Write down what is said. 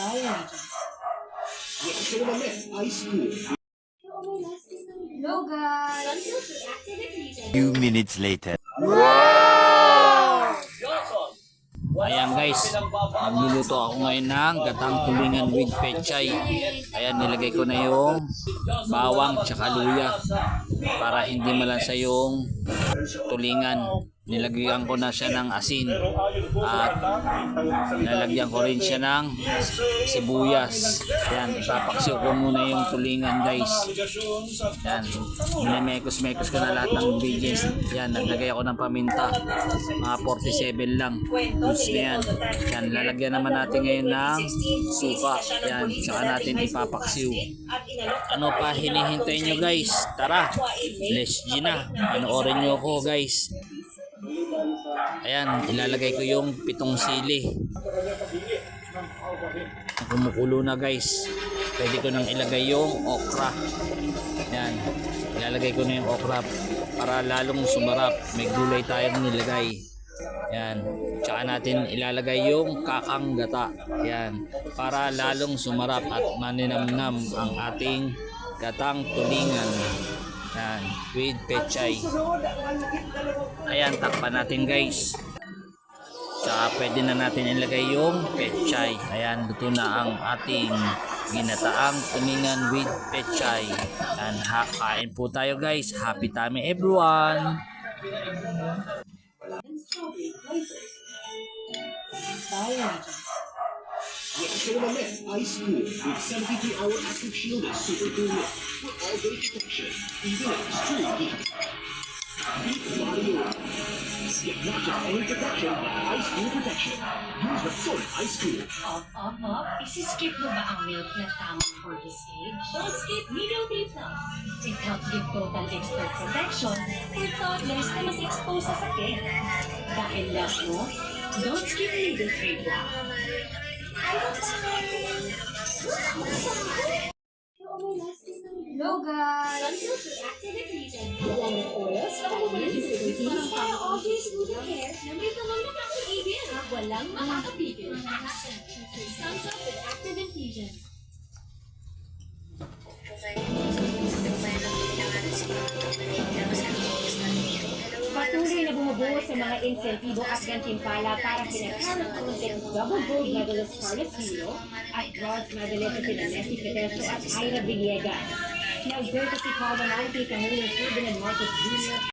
Hello guys! Few minutes later. Ayan guys, magluluto ako ngayon ng gatang tulingan with pechay. Ayan, nilagay ko na yung bawang tsaka luya para hindi malansa yung tulingan. Nilagyan ko na siya ng asin at nalagyan ko rin siya ng sibuyas. Ayan, ipapaksiw ko muna yung tulingan guys. Ayan, minamekos-mekos ko na lahat ng ingredients. Ayan, naglagay ako ng paminta, mga 47 lang. Goods na yan. Ayan, lalagyan naman natin ngayon ng suka. Ayan, tsaka natin ipapaksiw. Ano pa hinihintay nyo guys? Tara, let's G na. Panoorin nyo ako guys. Ayan, ilalagay ko yung 7 sili. Kumukulo na guys. Pwede ko nang ilagay yung okra. Ayan, ilalagay ko na yung okra para lalong sumarap. May gulay tayong nilagay. Ayan, tsaka natin ilalagay yung kakang gata. Ayan, para lalong sumarap at maninamnam ang ating gatang tulingan. Ayan, with pechay. Ayan, takpan natin guys. Tsaka pwede na natin ilagay yung pechay. Ayan, luto na ang ating ginataang tulingan with pechay. Ayan, kain po tayo guys. Happy time everyone! Ice Cool with 73-hour active shield and super cool look for all day protection, even at extreme heat. Beat Mario. Get not just any protection, but Ice Cool protection. Use the full Ice Cool. Isi-skip mo ba ang milk na tamang for this age? Don't skip Middle Day Plus. It helps give total expert protection for toddlers na mas exposed sa sakit. Dahil last mo, don't skip Middle Day Plus. Hello guys! Walang oils, parang pang-office good hair na may tamang nakakaibig. Walang makakapigil. Thumbs up with active infusion. Patuloy na bumubuo sa mga insentibo at gantimpala para kina Paris Olympic double gold medalist Carlos Hilo at bronze medalist sina Nessie Peteso at Ira Villegas. Nag-verta si Paul Manalti, Camilo Ferdinand Marcos Jr.